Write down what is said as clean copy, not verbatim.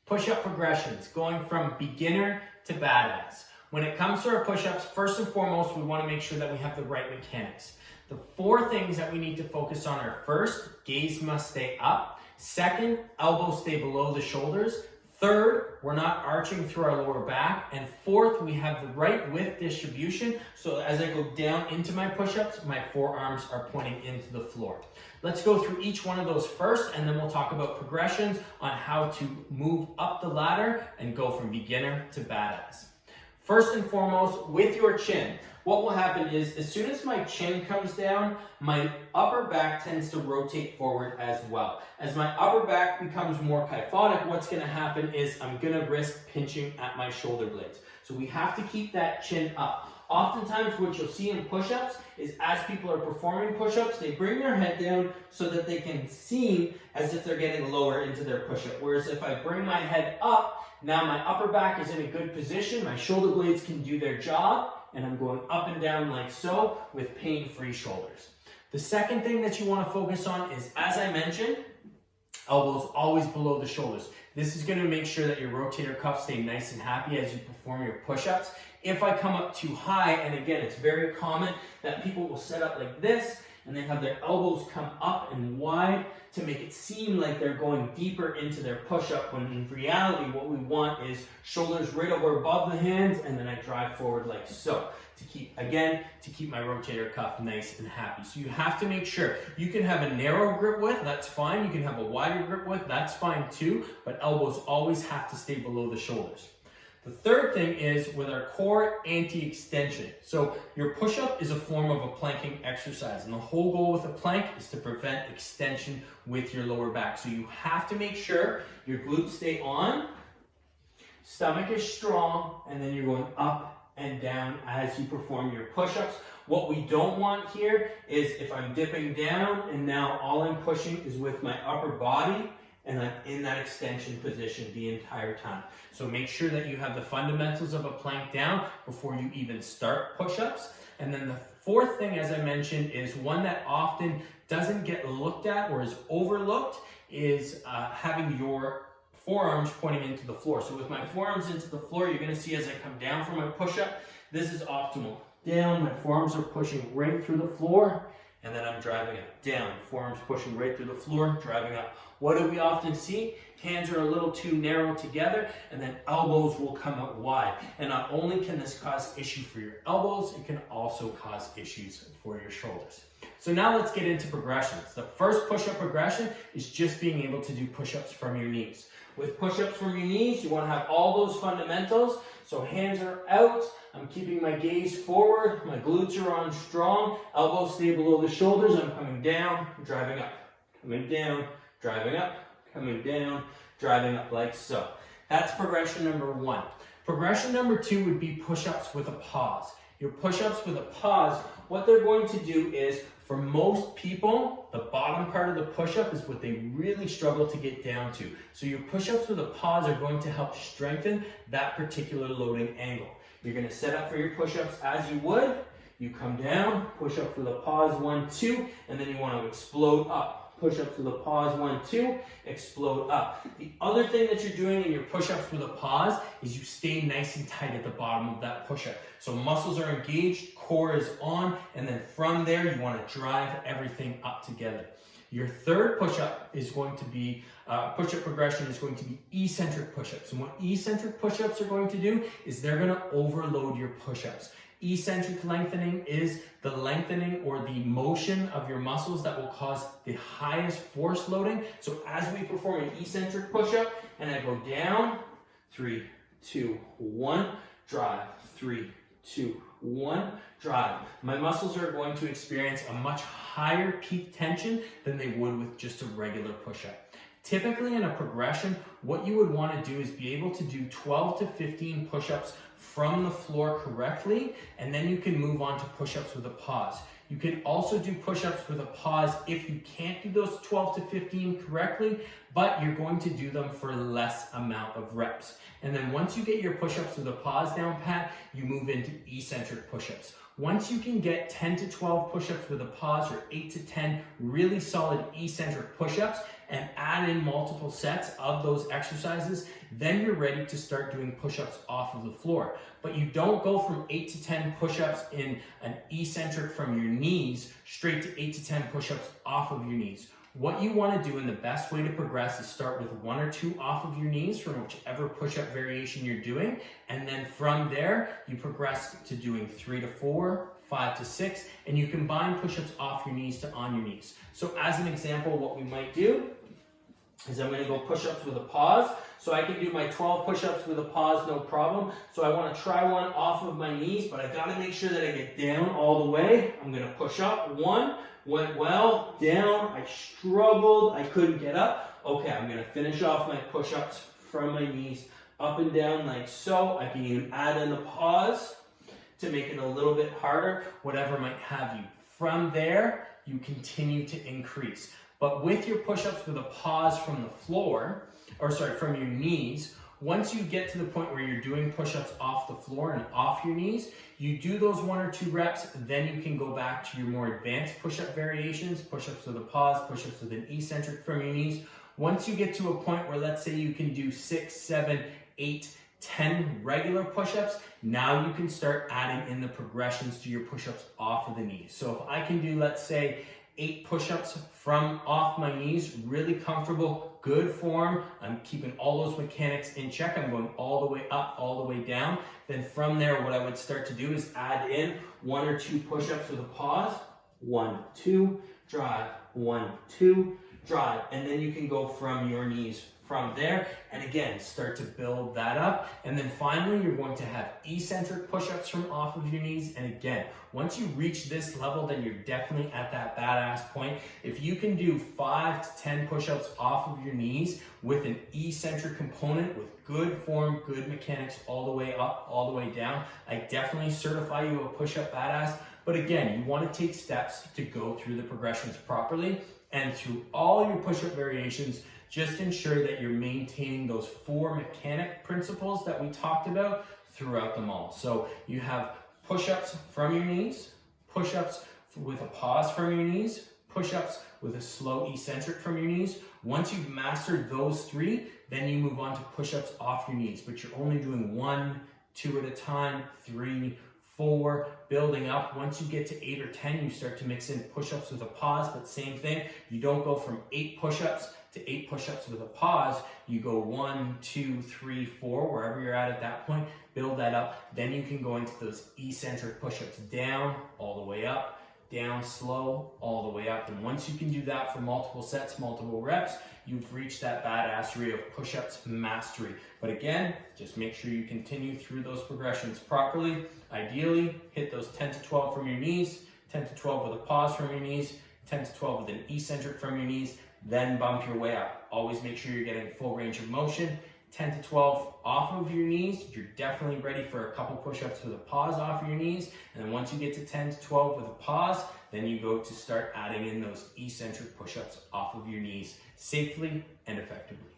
Push-up progressions, going from beginner to badass. When it comes to our push-ups, first and foremost, we want to make sure that we have the right mechanics. The 4 things that we need to focus on are: first, gaze must stay up. Second, elbows stay below the shoulders. Third, we're not arching through our lower back. And fourth, we have the right width distribution. So as I go down into my push-ups, my forearms are pointing into the floor. Let's go through each one of those first, and then we'll talk about progressions on how to move up the ladder and go from beginner to badass. First and foremost, with your chin, what will happen is as soon as my chin comes down, my upper back tends to rotate forward as well. As my upper back becomes more kyphotic, what's going to happen is I'm going to risk pinching at my shoulder blades. So we have to keep that chin up. Oftentimes what you'll see in push-ups is as people are performing push-ups, they bring their head down so that they can seem as if they're getting lower into their push-up. Whereas if I bring my head up, now my upper back is in a good position, my shoulder blades can do their job, and I'm going up and down like so with pain-free shoulders. The second thing that you want to focus on is, as I mentioned, elbows always below the shoulders. This is going to make sure that your rotator cuffs stay nice and happy as you perform your push-ups. If I come up too high, and again, it's very common that people will set up like this, and they have their elbows come up and wide to make it seem like they're going deeper into their push-up, when in reality, what we want is shoulders right over above the hands, and then I drive forward like so, to keep my rotator cuff nice and happy. So you have to make sure you can have a narrow grip width, that's fine. You can have a wider grip width, that's fine too, but elbows always have to stay below the shoulders. The third thing is with our core anti-extension. So your push-up is a form of a planking exercise, and the whole goal with a plank is to prevent extension with your lower back. So you have to make sure your glutes stay on, stomach is strong, and then you're going up and down as you perform your push-ups. What we don't want here is if I'm dipping down and now all I'm pushing is with my upper body, and I'm in that extension position the entire time. So make sure that you have the fundamentals of a plank down before you even start push-ups. And then the fourth thing, as I mentioned, is one that often doesn't get looked at or is overlooked, is having your forearms pointing into the floor. So with my forearms into the floor, you're going to see as I come down from my push-up, this is optimal. Down, my forearms are pushing right through the floor, and then I'm driving up. Down, forearms pushing right through the floor, driving up. What do we often see? Hands are a little too narrow together, and then elbows will come out wide. And not only can this cause issue for your elbows, it can also cause issues for your shoulders. So now let's get into progressions. The first push-up progression is just being able to do push-ups from your knees. With push-ups from your knees, you want to have all those fundamentals. So hands are out, I'm keeping my gaze forward, my glutes are on strong, elbows stay below the shoulders, I'm coming down, driving up, coming down, driving up, coming down, driving up like so. That's progression number 1. Progression number 2 would be push-ups with a pause. Your push-ups with a pause, what they're going to do is, for most people, the bottom part of the push-up is what they really struggle to get down to. So your push-ups with a pause are going to help strengthen that particular loading angle. You're going to set up for your push-ups as you would. You come down, push-up with a pause, 1, 2, and then you want to explode up. Push-ups with a pause, 1, 2, explode up. The other thing that you're doing in your push-ups with a pause is you stay nice and tight at the bottom of that push-up. So muscles are engaged, core is on, and then from there you want to drive everything up together. Your third push-up is going to be, push-up progression is going to be eccentric push-ups. And what eccentric push-ups are going to do is they're going to overload your push-ups. Eccentric lengthening is the lengthening or the motion of your muscles that will cause the highest force loading. So as we perform an eccentric push-up and I go down, 3, 2, 1, drive, 3, 2, 1, drive. My muscles are going to experience a much higher peak tension than they would with just a regular push-up. Typically in a progression, what you would want to do is be able to do 12 to 15 push-ups from the floor correctly, and then you can move on to push-ups with a pause. You can also do push-ups with a pause if you can't do those 12 to 15 correctly, but you're going to do them for less amount of reps. And then once you get your push-ups with a pause down pat, you move into eccentric push-ups. Once you can get 10 to 12 push-ups with a pause, or 8 to 10 really solid eccentric push-ups, and add in multiple sets of those exercises, then you're ready to start doing push-ups off of the floor. But you don't go from 8 to 10 push-ups in an eccentric from your knees straight to 8 to 10 push-ups off of your knees. What you want to do, and the best way to progress, is start with 1 or 2 off of your knees from whichever push-up variation you're doing, and then from there you progress to doing 3 to 4, 5 to 6, and you combine push-ups off your knees to on your knees. So as an example, what we might do is I'm going to go push-ups with a pause. So I can do my 12 push-ups with a pause, no problem. So I want to try one off of my knees, but I got to make sure that I get down all the way. I'm going to push up. 1, went well, down, I struggled, I couldn't get up. Okay, I'm going to finish off my push-ups from my knees, up and down like so. I can even add in the pause to make it a little bit harder, whatever might have you. From there, you continue to increase. But with your push-ups with a pause from the floor, from your knees, once you get to the point where you're doing push-ups off the floor and off your knees, you do those 1 or 2 reps, then you can go back to your more advanced push-up variations, push-ups with a pause, push-ups with an eccentric from your knees. Once you get to a point where, let's say, you can do 6, 7, 8, 10 regular push-ups, now you can start adding in the progressions to your push-ups off of the knees. So if I can do, let's say, 8 push-ups from off my knees, really comfortable, good form, I'm keeping all those mechanics in check, I'm going all the way up, all the way down. Then from there, what I would start to do is add in 1 or 2 push-ups with a pause, 1, 2, drive, 1, 2, drive, and then you can go from your knees from there, and again, start to build that up. And then finally, you're going to have eccentric push-ups from off of your knees. And again, once you reach this level, then you're definitely at that badass point. If you can do 5 to 10 push-ups off of your knees with an eccentric component, with good form, good mechanics all the way up, all the way down, I definitely certify you a push-up badass. But again, you want to take steps to go through the progressions properly, and through all your push-up variations, just ensure that you're maintaining those 4 mechanic principles that we talked about throughout them all. So you have push-ups from your knees, push-ups with a pause from your knees, push-ups with a slow eccentric from your knees. Once you've mastered those 3, then you move on to push-ups off your knees, but you're only doing 1, 2 at a time, 3, 4, building up. Once you get to 8 or 10, you start to mix in push-ups with a pause, but same thing. You don't go from 8 push-ups to 8 push-ups with a pause. You go 1, 2, 3, 4, wherever you're at that point, build that up. Then you can go into those eccentric push-ups down, all the way up, down slow, all the way up. And once you can do that for multiple sets, multiple reps, you've reached that badassery of push-ups mastery. But again, just make sure you continue through those progressions properly. Ideally, hit those 10 to 12 from your knees, 10 to 12 with a pause from your knees, 10 to 12 with an eccentric from your knees, then bump your way up. Always make sure you're getting full range of motion. 10 to 12 off of your knees, you're definitely ready for a couple push-ups with a pause off your knees. And then once you get to 10 to 12 with a pause, then you go to start adding in those eccentric push-ups off of your knees safely and effectively.